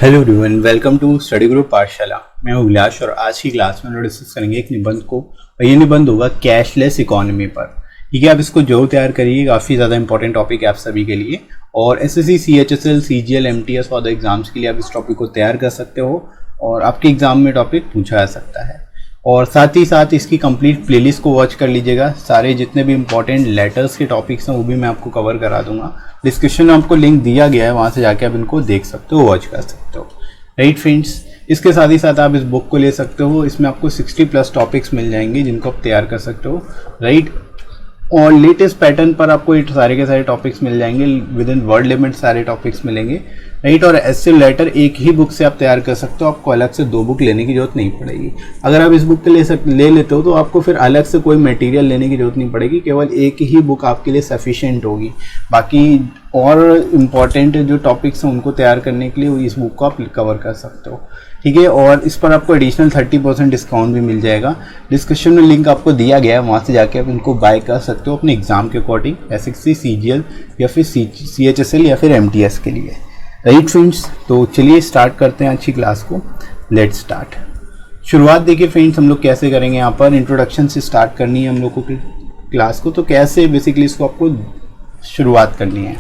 Hello everyone, welcome to study group Pathshala. मैं हूं अभिलाष और आज की क्लास में हम लोग डिस्कस करेंगे एक निबंध को, और ये निबंध होगा कैशलेस इकोनॉमी पर। ठीक है, आप इसको जरूर तैयार करिए, काफ़ी ज़्यादा इंपॉर्टेंट टॉपिक है आप सभी के लिए। और एसएससी, सीएचएसएल, सीजीएल, एमटीएस और द एग्जाम्स के लिए आप इस टॉपिक को तैयार कर सकते हो और आपके एग्जाम में टॉपिक पूछा जा सकता है। और साथ ही साथ इसकी कंप्लीट प्लेलिस्ट को वॉच कर लीजिएगा। सारे जितने भी इंपॉर्टेंट लेटर्स के टॉपिक्स हैं वो भी मैं आपको कवर करा दूंगा। डिस्क्रिप्शन में आपको लिंक दिया गया है, वहाँ से जाके आप इनको देख सकते हो, वॉच कर सकते हो। राइट फ्रेंड्स, इसके साथ ही साथ आप इस बुक को ले सकते हो। इसमें आपको 60+ टॉपिक्स मिल जाएंगे जिनको आप तैयार कर सकते हो। राइट, और लेटेस्ट पैटर्न पर आपको ये सारे के सारे टॉपिक्स मिल जाएंगे, विद इन वर्ड लिमिट सारे टॉपिक्स मिलेंगे। राइट, और एस्से लेटर एक ही बुक से आप तैयार कर सकते हो, आपको अलग से 2 बुक लेने की जरूरत नहीं पड़ेगी। अगर आप इस बुक के ले लेते हो तो आपको फिर अलग से कोई मटेरियल लेने की जरूरत नहीं पड़ेगी, केवल एक ही बुक आपके लिए सफिशिएंट होगी। बाकी और इम्पॉर्टेंट जो टॉपिक्स हैं उनको तैयार करने के लिए इस बुक को आप कवर कर सकते हो। ठीक है, और इस पर आपको एडिशनल 30% डिस्काउंट भी मिल जाएगा। डिस्क्रिप्शन में लिंक आपको दिया गया है, वहाँ से जाके आप इनको बाय कर सकते हो अपने एग्जाम के अकॉर्डिंग, एसएससी, सीजीएल या फिर सीएचएसएल या फिर एमटीएस के लिए। राइट फ्रेंड्स, तो चलिए स्टार्ट करते हैं अच्छी क्लास को। Let's start. शुरुआत देखिए फ्रेंड्स, हम लोग कैसे करेंगे। यहाँ पर इंट्रोडक्शन से स्टार्ट करनी है हम लोग को क्लास को, तो कैसे बेसिकली इसको आपको शुरुआत करनी है।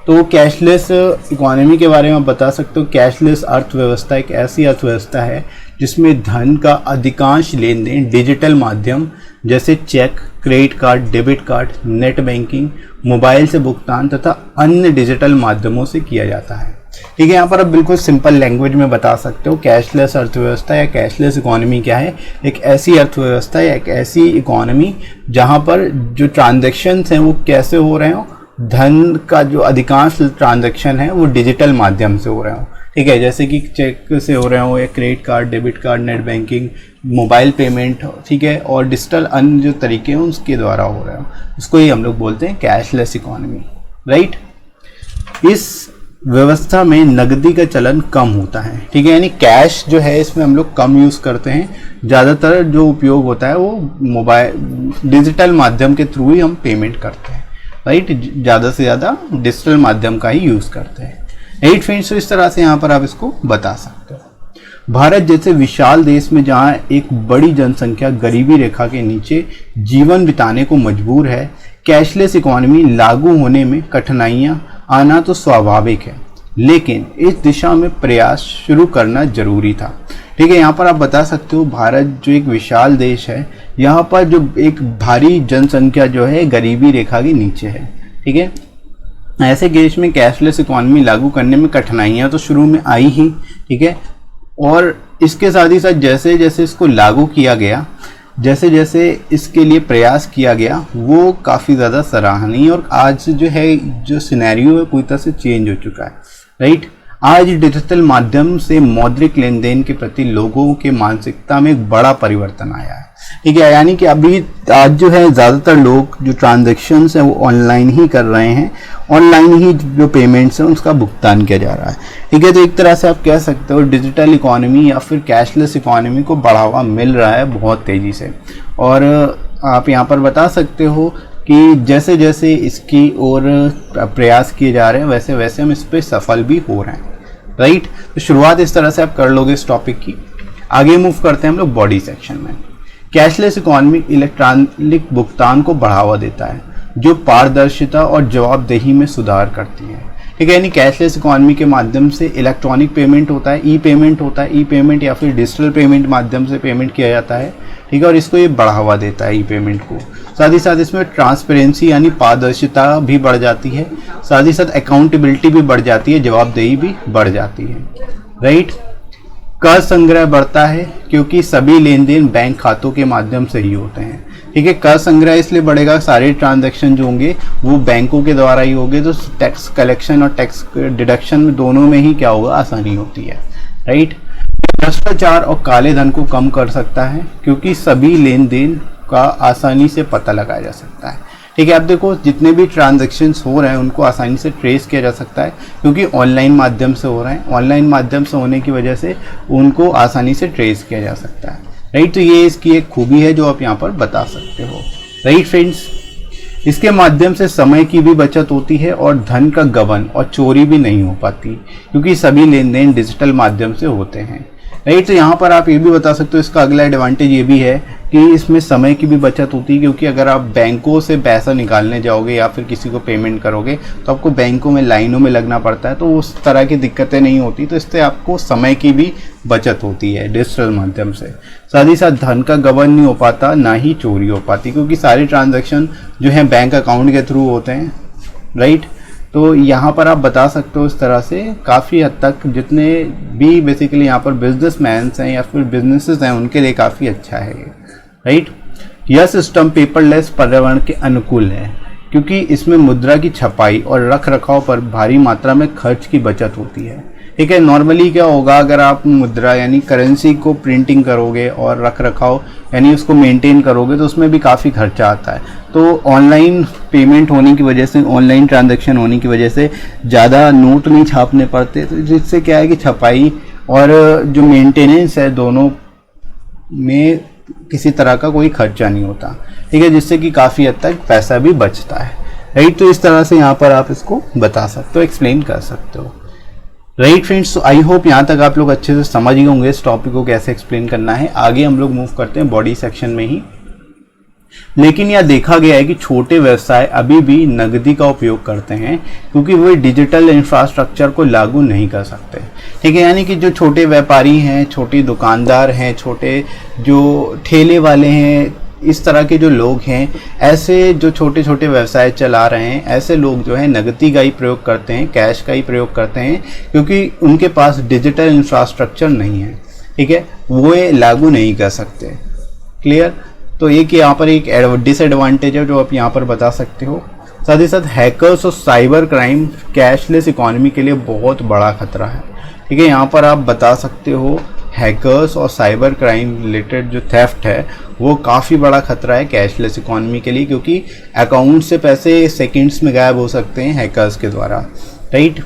तो कैशलेस इकोनॉमी के बारे में आप बता सकते हो। कैशलेस अर्थव्यवस्था एक ऐसी अर्थव्यवस्था है जिसमें धन का अधिकांश लेन देन डिजिटल माध्यम जैसे cheque, credit card, debit card, net banking, mobile से भुगतान तथा अन्य डिजिटल माध्यमों से किया जाता है। ठीक है, यहाँ पर आप बिल्कुल सिंपल लैंग्वेज में बता सकते हो कैशलेस अर्थव्यवस्था या कैशलेस इकोनॉमी क्या है। एक ऐसी अर्थव्यवस्था या एक ऐसी इकोनॉमी जहाँ पर जो ट्रांजेक्शन्स हैं वो कैसे हो रहे हो, धन का जो अधिकांश ट्रांजैक्शन है वो डिजिटल माध्यम से हो रहे हो। ठीक है, जैसे कि चेक से हो रहे हो या credit card, debit card, net banking, mobile payment, ठीक है, और डिजिटल अन्य जो तरीके हैं उसके द्वारा हो रहे हो, उसको ही हम लोग बोलते हैं कैशलेस इकोनॉमी। राइट, इस व्यवस्था में नकदी का चलन कम होता है। ठीक है, यानी कैश जो है इसमें हम लोग कम यूज़ करते हैं। ज़्यादातर जो उपयोग होता है वो मोबाइल डिजिटल माध्यम के थ्रू ही हम पेमेंट करते हैं। राइट, ज़्यादा से ज़्यादा डिजिटल माध्यम का ही यूज़ करते हैं। राइट फ्रेंड्स, तो इस तरह से यहाँ पर आप इसको बता सकते हो। भारत जैसे विशाल देश में जहाँ एक बड़ी जनसंख्या गरीबी रेखा के नीचे जीवन बिताने को मजबूर है, कैशलेस इकोनॉमी लागू होने में कठिनाइयाँ आना तो स्वाभाविक है, लेकिन इस दिशा में प्रयास शुरू करना जरूरी था। ठीक है, यहाँ पर आप बता सकते हो भारत जो एक विशाल देश है, यहाँ पर जो एक भारी जनसंख्या जो है गरीबी रेखा के नीचे है। ठीक है, ऐसे देश में कैशलेस इकोनॉमी लागू करने में कठिनाइयाँ तो शुरू में आई ही। ठीक है, और इसके साथ ही साथ जैसे जैसे इसको लागू किया गया, जैसे जैसे इसके लिए प्रयास किया गया, वो काफ़ी ज़्यादा सराहनीय और आज जो है जो सिनेरियो है पूरी तरह से चेंज हो चुका है। राइट, आज डिजिटल माध्यम से मौद्रिक लेन देन के प्रति लोगों के मानसिकता में एक बड़ा परिवर्तन आया है। ठीक है, यानी कि अभी आज जो है ज़्यादातर लोग जो ट्रांजैक्शंस हैं वो ऑनलाइन ही कर रहे हैं, ऑनलाइन ही जो पेमेंट्स हैं उसका भुगतान किया जा रहा है। ठीक है, तो एक तरह से आप कह सकते हो डिजिटल इकोनॉमी या फिर कैशलेस इकोनॉमी को बढ़ावा मिल रहा है बहुत तेज़ी से। और आप यहाँ पर बता सकते हो कि जैसे जैसे इसकी ओर प्रयास किए जा रहे हैं वैसे वैसे हम इस पर सफल भी हो रहे हैं। राइट, तो शुरुआत इस तरह से आप कर लोगे इस टॉपिक की। आगे मूव करते हैं हम लोग बॉडी सेक्शन में। कैशलेस इकोनॉमी इलेक्ट्रॉनिक भुगतान को बढ़ावा देता है जो पारदर्शिता और जवाबदेही में सुधार करती है। ठीक है, यानी कैशलेस इकोनॉमी के माध्यम से इलेक्ट्रॉनिक पेमेंट होता है, ई पेमेंट होता है, ई पेमेंट या फिर डिजिटल पेमेंट माध्यम से पेमेंट किया जाता है। ठीक है, और इसको ये बढ़ावा देता है ई पेमेंट को। साथ ही साथ इसमें ट्रांसपेरेंसी यानी पारदर्शिता भी बढ़ जाती है, साथ ही साथ अकाउंटेबिलिटी भी बढ़ जाती है, जवाबदेही भी बढ़ जाती है। राइट, कर संग्रह बढ़ता है क्योंकि सभी लेन देन बैंक खातों के माध्यम से ही होते हैं। ठीक है, कर संग्रह इसलिए बढ़ेगा, सारे ट्रांजैक्शन जो होंगे वो बैंकों के द्वारा ही होंगे, तो टैक्स कलेक्शन और टैक्स डिडक्शन में दोनों में ही क्या होगा, आसानी होती है। राइट, भ्रष्टाचार और काले धन को कम कर सकता है क्योंकि सभी लेन देन का आसानी से पता लगाया जा सकता है। ठीक है, आप देखो जितने भी ट्रांजैक्शंस हो रहे हैं उनको आसानी से ट्रेस किया जा सकता है क्योंकि ऑनलाइन माध्यम से हो रहे हैं। ऑनलाइन माध्यम से होने की वजह से उनको आसानी से ट्रेस किया जा सकता है। राइट, तो ये इसकी एक खूबी है जो आप यहाँ पर बता सकते हो। राइट फ्रेंड्स, इसके माध्यम से समय की भी बचत होती है और धन का गबन और चोरी भी नहीं हो पाती, क्योंकि सभी लेन देन डिजिटल माध्यम से होते हैं। राइट, तो यहाँ पर आप ये भी बता सकते हो, इसका अगला एडवांटेज ये भी है कि इसमें समय की भी बचत होती है, क्योंकि अगर आप बैंकों से पैसा निकालने जाओगे या फिर किसी को पेमेंट करोगे तो आपको बैंकों में लाइनों में लगना पड़ता है, तो उस तरह की दिक्कतें नहीं होती। तो इससे आपको समय की भी बचत होती है डिजिटल माध्यम से। साथ ही साथ धन का गबन नहीं हो पाता, ना ही चोरी हो पाती, क्योंकि सारे ट्रांजैक्शन जो है बैंक अकाउंट के थ्रू होते हैं। राइट, तो यहाँ पर आप बता सकते हो इस तरह से काफ़ी हद तक जितने भी बेसिकली यहाँ पर बिजनेसमैन्स हैं या फिर बिजनेसेस हैं उनके लिए काफ़ी अच्छा है ये। राइट, यह सिस्टम पेपरलेस पर्यावरण के अनुकूल है, क्योंकि इसमें मुद्रा की छपाई और रख रखाव पर भारी मात्रा में खर्च की बचत होती है। ठीक है, नॉर्मली क्या होगा, अगर आप मुद्रा यानी करेंसी को प्रिंटिंग करोगे और रख रखाव यानी उसको मेंटेन करोगे तो उसमें भी काफ़ी खर्चा आता है। तो ऑनलाइन पेमेंट होने की वजह से, ऑनलाइन ट्रांजैक्शन होने की वजह से ज़्यादा नोट नहीं छापने पड़ते, तो जिससे क्या है कि छपाई और जो मेंटेनेंस है दोनों में किसी तरह का कोई खर्चा नहीं होता। ठीक है, जिससे कि काफ़ी हद तक पैसा भी बचता है। राइट, तो इस तरह से यहाँ पर आप इसको बता सकते हो, एक्सप्लेन कर सकते हो। राइट फ्रेंड्स, तो आई होप यहाँ तक आप लोग अच्छे से समझ गए होंगे इस टॉपिक को कैसे एक्सप्लेन करना है। आगे हम लोग मूव करते हैं बॉडी सेक्शन में ही। लेकिन यह देखा गया है कि छोटे व्यवसाय अभी भी नकदी का उपयोग करते हैं, क्योंकि वे डिजिटल इंफ्रास्ट्रक्चर को लागू नहीं कर सकते। ठीक है, यानी कि जो छोटे व्यापारी हैं, छोटे दुकानदार हैं, छोटे जो ठेले वाले हैं, इस तरह के जो लोग हैं, ऐसे जो छोटे छोटे व्यवसाय चला रहे हैं, ऐसे लोग जो है नकदी का ही प्रयोग करते हैं, कैश का ही प्रयोग करते हैं, क्योंकि उनके पास डिजिटल इंफ्रास्ट्रक्चर नहीं है। ठीक है, वो ये लागू नहीं कर सकते। क्लियर, तो एक यहाँ पर एक डिसएडवांटेज है जो आप यहाँ पर बता सकते हो। साथ ही साथ हैकर्स और साइबर क्राइम कैशलेस इकोनॉमी के लिए बहुत बड़ा खतरा है। ठीक है, यहाँ पर आप बता सकते हो हैकर्स और साइबर क्राइम रिलेटेड जो थेफ्ट है वो काफ़ी बड़ा खतरा है कैशलेस इकोनॉमी के लिए, क्योंकि अकाउंट से पैसे सेकंड्स में गायब हो सकते हैं हैकर्स के द्वारा। राइट,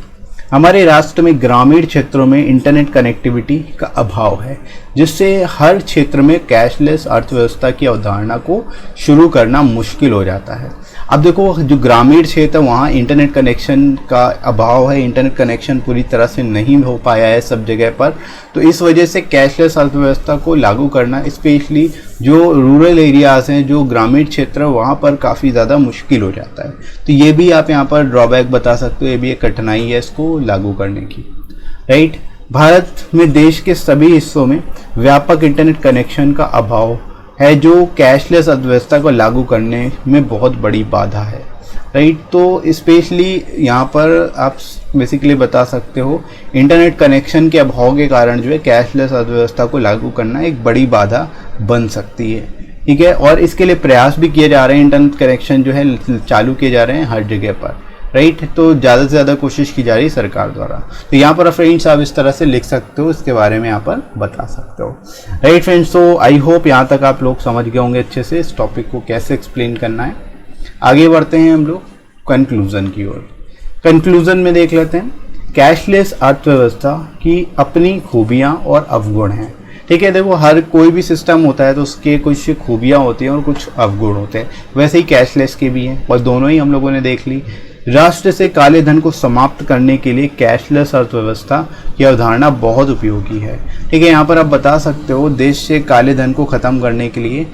हमारे राष्ट्र में ग्रामीण क्षेत्रों में इंटरनेट कनेक्टिविटी का अभाव है, जिससे हर क्षेत्र में कैशलेस अर्थव्यवस्था की अवधारणा को शुरू करना मुश्किल हो जाता है। अब देखो, जो ग्रामीण क्षेत्र है वहाँ इंटरनेट कनेक्शन का अभाव है, इंटरनेट कनेक्शन पूरी तरह से नहीं हो पाया है सब जगह पर, तो इस वजह से कैशलेस अर्थव्यवस्था को लागू करना स्पेशली जो रूरल एरियाज़ हैं, जो ग्रामीण क्षेत्र है वहाँ पर काफ़ी ज़्यादा मुश्किल हो जाता है। तो ये भी आप यहाँ पर ड्रॉबैक बता सकते हो, ये भी एक कठिनाई है इसको लागू करने की। राइट, भारत में देश के सभी हिस्सों में व्यापक इंटरनेट कनेक्शन का अभाव है, जो कैशलेस अर्थव्यवस्था को लागू करने में बहुत बड़ी बाधा है। राइट, तो स्पेशली यहाँ पर आप बेसिकली बता सकते हो इंटरनेट कनेक्शन के अभाव के कारण जो है कैशलेस अर्थव्यवस्था को लागू करना एक बड़ी बाधा बन सकती है। ठीक है, और इसके लिए प्रयास भी किए जा रहे हैं, इंटरनेट कनेक्शन जो है चालू किए जा रहे हैं हर जगह पर। राइट, तो ज़्यादा से ज़्यादा कोशिश की जा रही है सरकार द्वारा। तो यहाँ पर फ्रेंड्स आप इस तरह से लिख सकते हो, इसके बारे में यहाँ पर बता सकते हो। राइट फ्रेंड्स, तो आई होप यहाँ तक आप लोग समझ गए होंगे अच्छे से इस टॉपिक को कैसे एक्सप्लेन करना है। आगे बढ़ते हैं हम लोग कंक्लूजन की ओर। कंक्लूजन में देख लेते हैं, कैशलेस अर्थव्यवस्था की अपनी खूबियाँ और अवगुण हैं। ठीक है, देखो हर कोई भी सिस्टम होता है तो उसके कुछ खूबियाँ होती हैं और कुछ अवगुण होते हैं, वैसे ही कैशलेस के भी हैं और दोनों ही हम लोगों ने देख ली। राष्ट्र से काले धन को समाप्त करने के लिए कैशलेस अर्थव्यवस्था की अवधारणा बहुत उपयोगी है। ठीक है, यहाँ पर आप बता सकते हो देश से काले धन को ख़त्म करने के लिए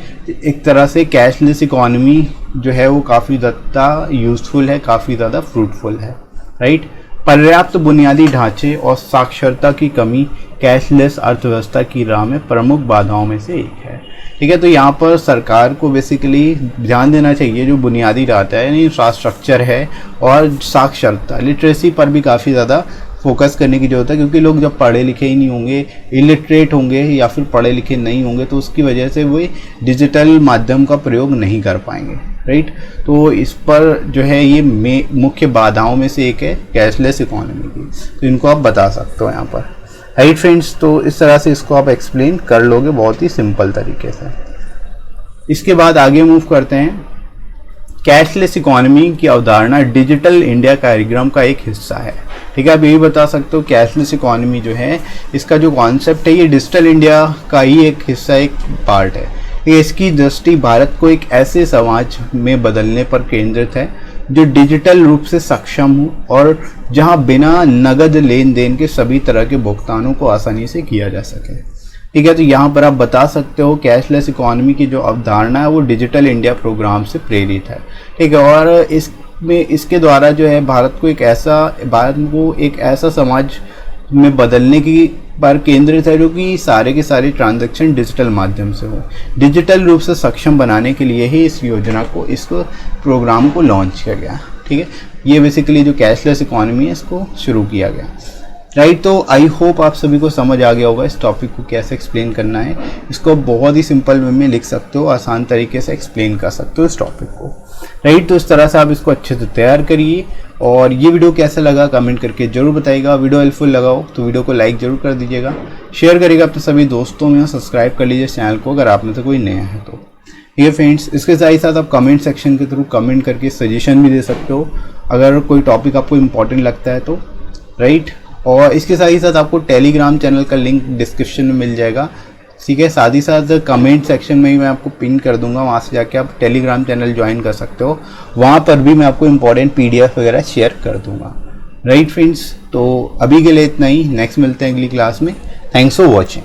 एक तरह से कैशलेस इकोनॉमी जो है वो काफ़ी ज़्यादा यूज़फुल है, काफ़ी ज़्यादा फ्रूटफुल है। राइट, पर्याप्त बुनियादी ढांचे और साक्षरता की कमी कैशलेस अर्थव्यवस्था की राह में प्रमुख बाधाओं में से एक है। ठीक है, तो यहाँ पर सरकार को बेसिकली ध्यान देना चाहिए जो बुनियादी ढांचा है यानी इंफ्रास्ट्रक्चर है और साक्षरता लिटरेसी पर भी काफ़ी ज़्यादा फोकस करने की ज़रूरत है, क्योंकि लोग जब पढ़े लिखे ही नहीं होंगे, इलिटरेट होंगे या फिर पढ़े लिखे नहीं होंगे तो उसकी वजह से वो डिजिटल माध्यम का प्रयोग नहीं कर पाएंगे। राइट, तो इस पर जो है ये मुख्य बाधाओं में से एक है कैशलेस इकोनॉमी की, तो इनको आप बता सकते हो यहाँ पर। राइट फ्रेंड्स, तो इस तरह से इसको आप एक्सप्लेन कर लोगे बहुत ही सिंपल तरीके से। इसके बाद आगे मूव करते हैं, कैशलेस इकोनॉमी की अवधारणा डिजिटल इंडिया कार्यक्रम का एक हिस्सा है। ठीक है, आप यही बता सकते हो कैशलेस इकोनॉमी जो है इसका जो कॉन्सेप्ट है ये डिजिटल इंडिया का ही एक हिस्सा, एक पार्ट है। ये इसकी दृष्टि भारत को एक ऐसे समाज में बदलने पर केंद्रित है जो डिजिटल रूप से सक्षम हो और जहां बिना नगद लेन देन के सभी तरह के भुगतानों को आसानी से किया जा सके। ठीक है, तो यहाँ पर आप बता सकते हो कैशलेस इकोनॉमी की जो अवधारणा है वो डिजिटल इंडिया प्रोग्राम से प्रेरित है। ठीक है, और इसके द्वारा जो है भारत को एक ऐसा समाज में बदलने की पर केंद्रित है जो कि सारे के सारे ट्रांजैक्शन डिजिटल माध्यम से हो। डिजिटल रूप से सक्षम बनाने के लिए ही इस प्रोग्राम को लॉन्च किया गया। ठीक है, ये बेसिकली जो कैशलेस इकोनॉमी है इसको शुरू किया गया। राइट, तो आई होप आप सभी को समझ आ गया होगा इस टॉपिक को कैसे एक्सप्लेन करना है। इसको बहुत ही सिंपल वे में लिख सकते हो, आसान तरीके से एक्सप्लेन कर सकते हो इस टॉपिक को। राइट, तो इस तरह से आप इसको अच्छे से तैयार करिए। और ये वीडियो कैसा लगा कमेंट करके जरूर बताइएगा। वीडियो हेल्पफुल लगा हो तो वीडियो को लाइक जरूर कर दीजिएगा, शेयर करिएगा अपने सभी दोस्तों में, सब्सक्राइब कर लीजिए चैनल को अगर आप में से कोई नया है तो। ये फ्रेंड्स, इसके साथ ही साथ आप कमेंट सेक्शन के थ्रू कमेंट करके सजेशन भी दे सकते हो अगर कोई टॉपिक आपको इम्पोर्टेंट लगता है तो। राइट, और इसके साथ ही साथ आपको टेलीग्राम चैनल का लिंक डिस्क्रिप्शन में मिल जाएगा। ठीक है, साथ ही साथ कमेंट सेक्शन में ही मैं आपको पिन कर दूंगा, वहाँ से जाके आप टेलीग्राम चैनल ज्वाइन कर सकते हो। वहाँ पर भी मैं आपको इंपॉर्टेंट PDF वगैरह शेयर कर दूंगा। राइट फ्रेंड्स, तो अभी के लिए इतना ही, नेक्स्ट मिलते हैं अगली क्लास में। Thanks for watching.